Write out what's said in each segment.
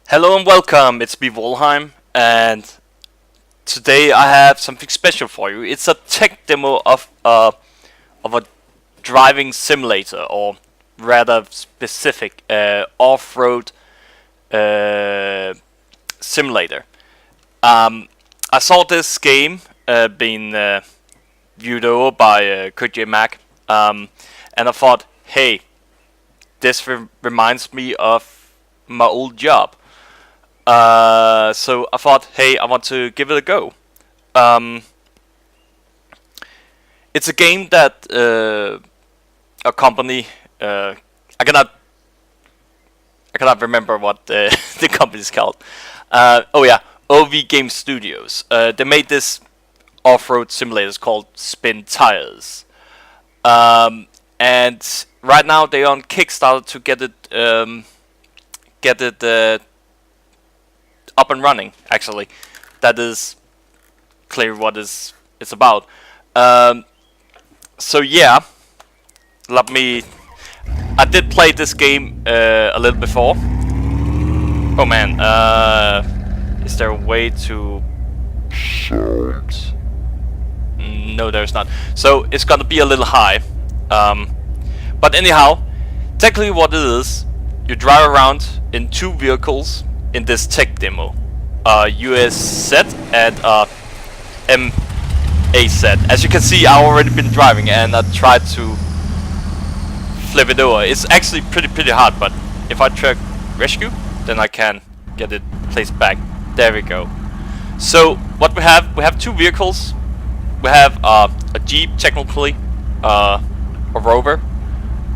Hello and welcome, it's me Volheim, and today I have something special for you. It's a tech demo of a driving simulator, or rather specific off-road simulator. I saw this game being viewed over by Kurtjmac, and I thought, hey, this reminds me of my old job. So I thought, hey, I want to give it a go. It's a game that a company, I cannot remember what the company is called. Oh yeah, OV Game Studios. They made this off-road simulator called Spintires. And right now they're on Kickstarter to get it up and running. Actually, that is clear what it's about. So yeah, I did play this game a little before. Oh man, is there a way to sound? No, there's not. So it's gonna be a little high. But anyhow, technically what it is, you drive around in two vehicles in this tech demo, USZ and MAZ. As you can see, I've already been driving and I tried to flip it over. It's actually pretty hard, but if I track rescue, then I can get it placed back. There we go. So what we have two vehicles. We have a Jeep, technically, a Rover,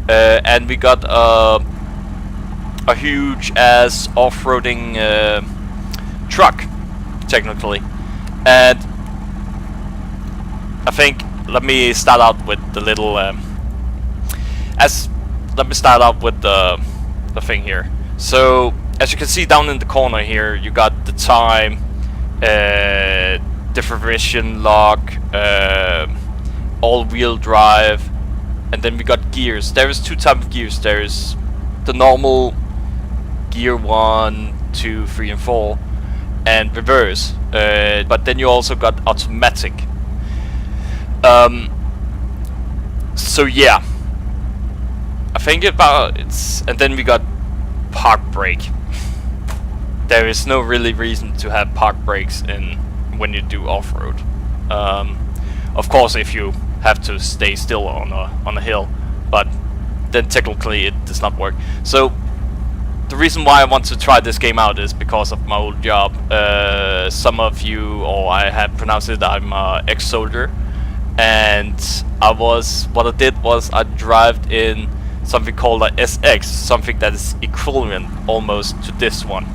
and we got a huge ass off-roading truck, technically. And I think let me start out with the little the thing here. So as you can see down in the corner here, you got the time, differential lock, all-wheel drive, and then we got gears. There is two types of gears. There is the normal gear 1, 2, 3 and 4 and reverse, but then you also got automatic. So yeah, I think about it's, and then we got park brake. There is no really reason to have park brakes in when you do off-road. Of course, if you have to stay still on a hill, but then technically it does not work. So the reason why I want to try this game out is because of my old job. Some of you, or I have pronounced it, I'm an ex-soldier, and what I did was I drove in something called a SX, something that is equivalent almost to this one.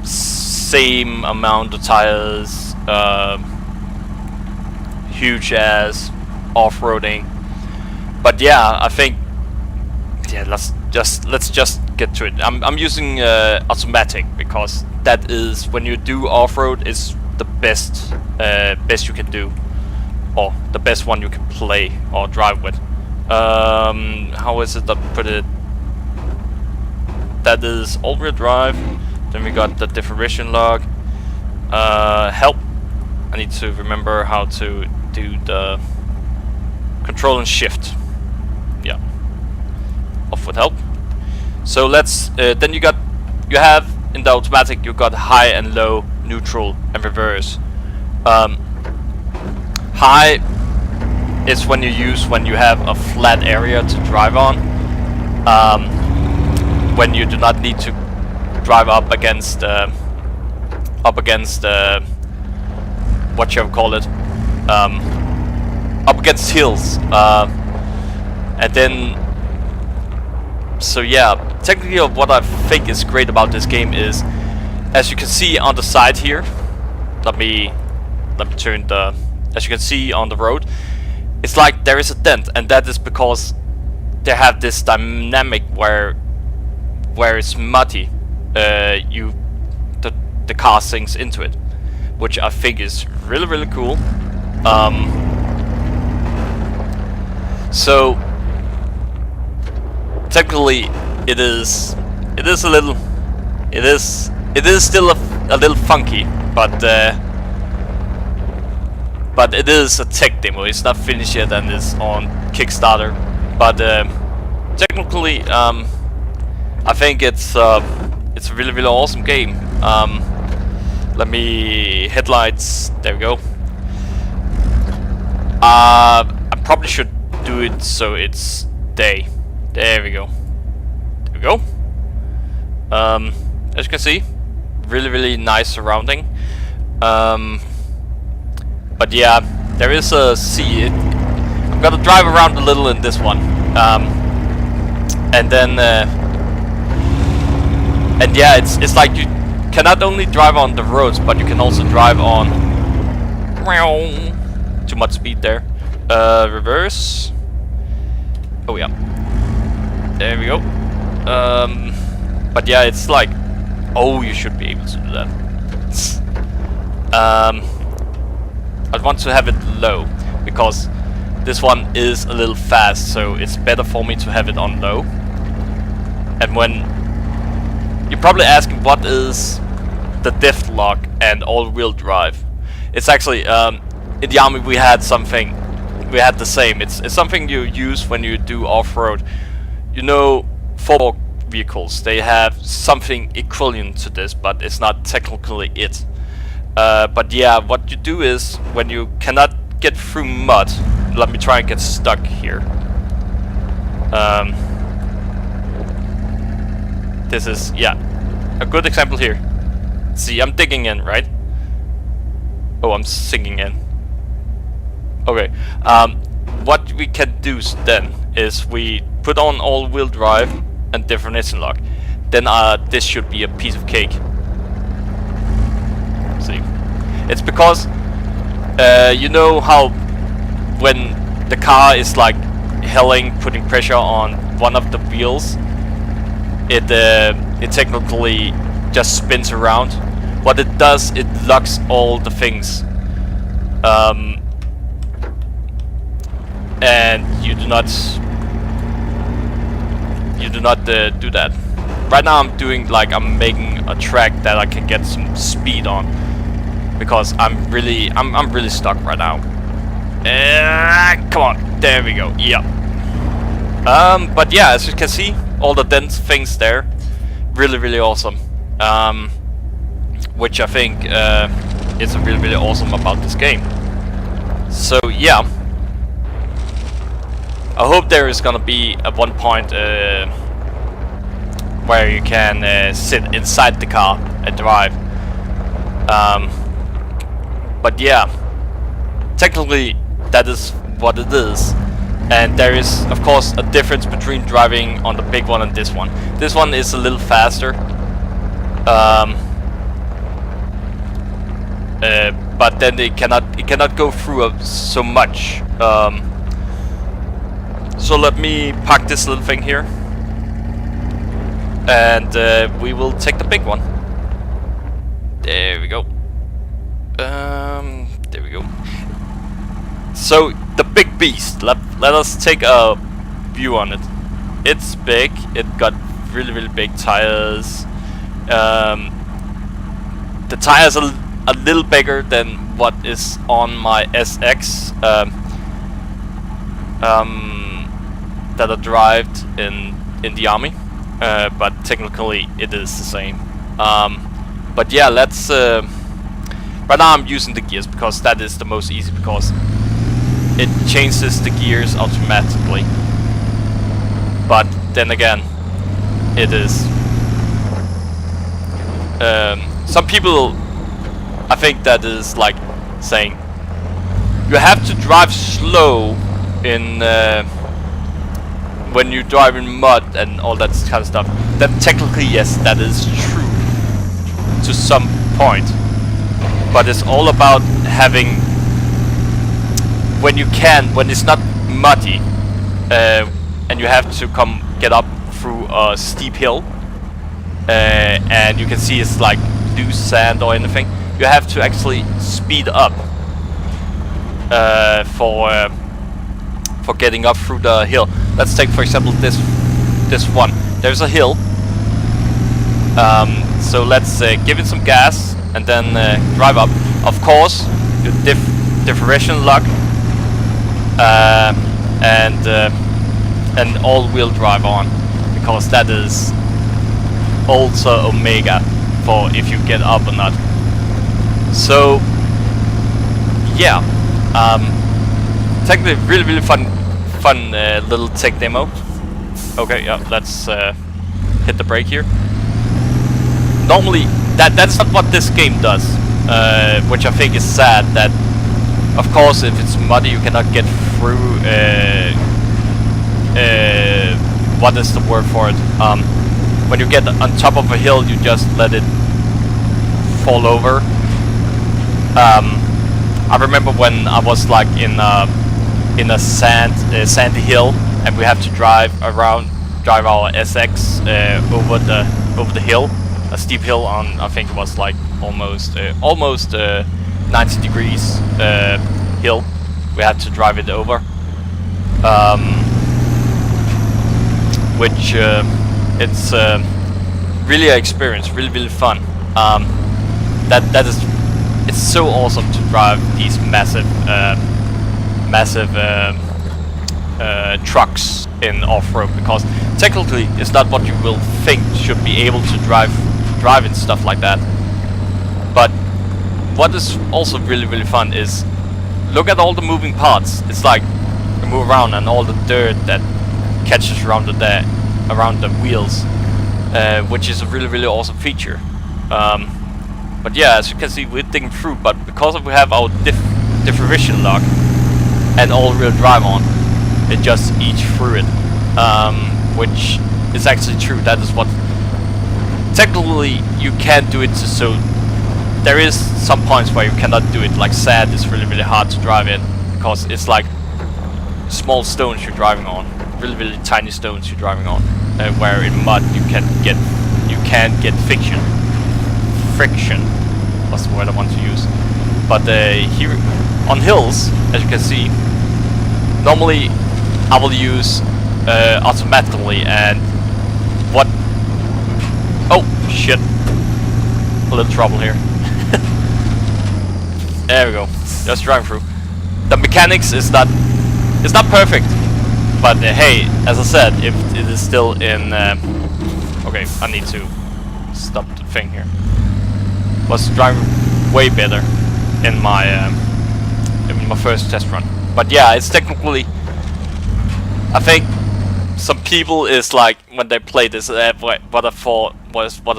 Same amount of tires, huge ass off-roading. But yeah, I think, yeah, let's just get to it. I'm using automatic because that is, when you do off-road, is the best you can do, or the best one you can play or drive with. How is it that put it? That is all-wheel drive. Then we got the differential lock. Help. I need to remember how to do the control and shift. Yeah. Off with help. So let's. Then you have in the automatic, you got high and low, neutral and reverse. High is when you have a flat area to drive on. When you do not need to drive up against what you call it, up against hills, and then, so yeah, technically what I think is great about this game is, as you can see on the side here, let me turn the, as you can see on the road, it's like there is a dent, and that is because they have this dynamic where it's muddy. The car sinks into it, which I think is really cool. So technically it is a little, it is still a little funky, but it is a tech demo. It's not finished yet and it's on Kickstarter, but technically I think it's a really awesome game. Let me headlights. There we go. I probably should do it so it's day. There we go. There we go. As you can see, really nice surrounding. But yeah, there is a sea. I'm gonna drive around a little in this one, and then and yeah, it's like you can not only drive on the roads, but you can also drive on. Too much speed there. Reverse. Oh yeah. There we go. But yeah, it's like, oh, you should be able to do that. I want to have it low because this one is a little fast, so it's better for me to have it on low. And when you're probably asking what is the diff lock and all-wheel drive, it's actually in the army we had something. We had the same. It's something you use when you do off-road. You know, 4x4 vehicles, they have something equivalent to this, but it's not technically it. But yeah, what you do is when you cannot get through mud. Let me try and get stuck here. This is, yeah, a good example here. See, I'm digging in, right? Oh, I'm sinking in. Okay, what we can do then is we put on all-wheel drive and definition lock. Then this should be a piece of cake. See, it's because you know how when the car is like putting pressure on one of the wheels, it technically just spins around. What it does, it locks all the things. And you do not do that. Right now I'm doing like I'm making a track that I can get some speed on, because I'm really stuck right now. Come on, there we go. Yeah. But yeah, as you can see, all the dense things there, really awesome. Which I think is really awesome about this game. So yeah. I hope there is gonna be at one point where you can sit inside the car and drive. But yeah, technically that is what it is. And there is, of course, a difference between driving on the big one and this one. This one is a little faster. But then it cannot go through so much. So let me park this little thing here, and we will take the big one. There we go. There we go. So the big beast. Let us take a view on it. It's big. It got really big tires. The tires are a little bigger than what is on my SX. That are derived in the army, but technically it is the same. But yeah, let's. Right now I'm using the gears because that is the most easy, because it changes the gears automatically. But then again, it is. Some people, I think that is like saying you have to drive slow in. When you drive in mud and all that kind of stuff, then technically yes, that is true to some point. But it's all about having, when it's not muddy, and you have to get up through a steep hill, and you can see it's like loose sand or anything. You have to actually speed up for getting up through the hill. Let's take, for example, this this one. There's a hill. So let's give it some gas and then drive up. Of course, your differential lock and all-wheel drive on, because that is also omega for if you get up or not. So yeah, technically really fun little tech demo. Okay, yeah, let's hit the brake here. Normally that's not what this game does, which I think is sad. That of course if it's muddy you cannot get through what is the word for it? When you get on top of a hill, you just let it fall over. I remember when I was like in a sandy hill, and we have to drive our SX over the hill, a steep hill on, I think it was like almost 90 degrees hill. We had to drive it over, which it's really an experience, really fun. That is, it's so awesome to drive these massive trucks in off-road, because technically it's not what you will think should be able to drive and stuff like that. But what is also really fun is look at all the moving parts. It's like you move around and all the dirt that catches around the wheels, which is a really awesome feature. But yeah, as you can see, we're digging through, but because we have our differential lock and all-wheel drive on, it just eats through it, which is actually true. That is what technically you can't do it. So there is some points where you cannot do it. Like sand is really hard to drive in, because it's like small stones you're driving on, really tiny stones you're driving on. Where in mud you can't get friction. What's the word I want to use? But here on hills, as you can see, normally I will use automatically, and what? Oh shit! A little trouble here. There we go. Just driving through. The mechanics is not perfect, but hey, as I said, if it is still in. Okay, I need to stop the thing here. Was driving way better in my first test run. But yeah, it's technically, I think some people is like when they play this, what I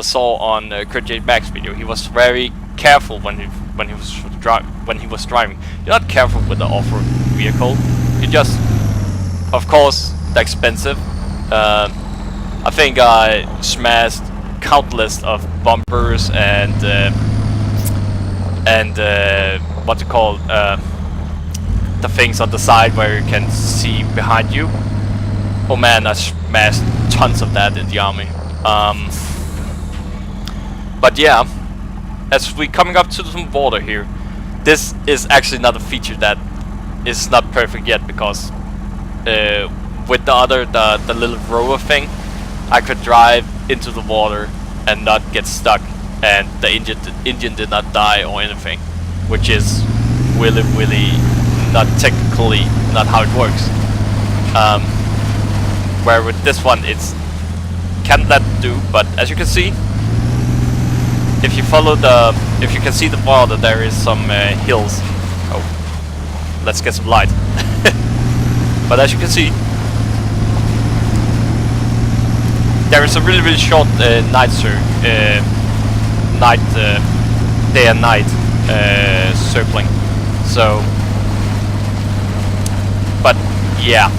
saw on Kurtjmac's video. He was very careful when he was driving. You're not careful with the off-road vehicle. You just, of course, they're expensive. I think I smashed countless of bumpers and what you call the things on the side where you can see behind you. Oh man, I smashed tons of that in the army. But yeah, as we coming up to some water here, this is actually not a feature that is not perfect yet, because with the little rower thing, I could drive into the water and not get stuck, and the engine did not die or anything, which is really not technically not how it works. Where with this one it's can that do, but as you can see, if you can see the water, there is some hills. Oh, let's get some light. But as you can see, there is a really short night day and night circling. So, but yeah,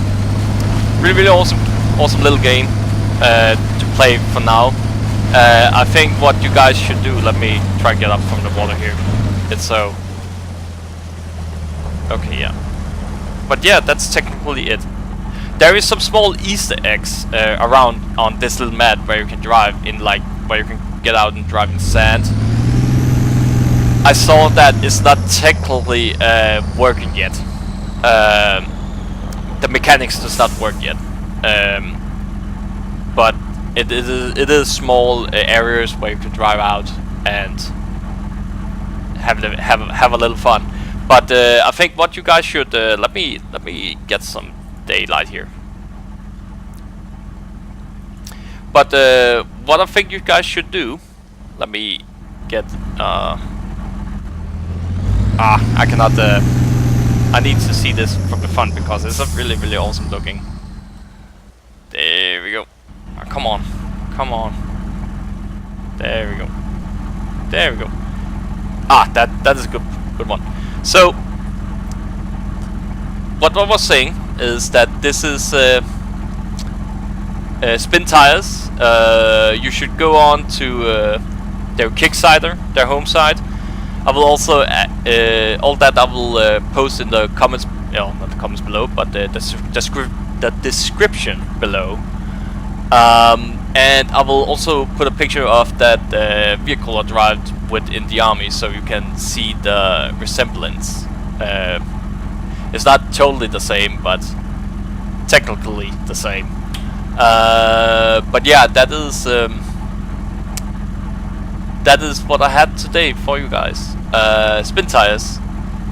really awesome little game to play for now. I think what you guys should do, let me try and get up from the water here. It's so okay, yeah. But yeah, that's technically it. There is some small Easter eggs around on this little map where you can drive in, like where you can get out and drive in sand. I saw that it's not technically working yet. The mechanics does not work yet. but it is small areas where you can drive out and have a little fun. But I think what you guys should let me get some daylight here. But what I think you guys should do, let me get I cannot I need to see this from the front because it's really awesome looking. There we go. Oh, come on. There we go. That is a good one. So what I was saying is that this is Spintires. You should go on to their Kickstarter, their home site. I will also all that I will post in the comments, not the comments below, but the description below. And I will also put a picture of that vehicle I drive with in the army, so you can see the resemblance. It's not totally the same, but technically the same. But yeah, that is what I had today for you guys. Spintires.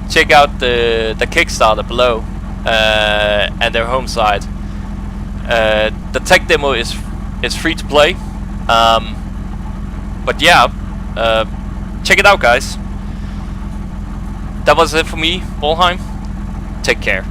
Check out the Kickstarter below and their home site. The tech demo is free to play. But yeah, check it out, guys. That was it for me, Volheim. Take care.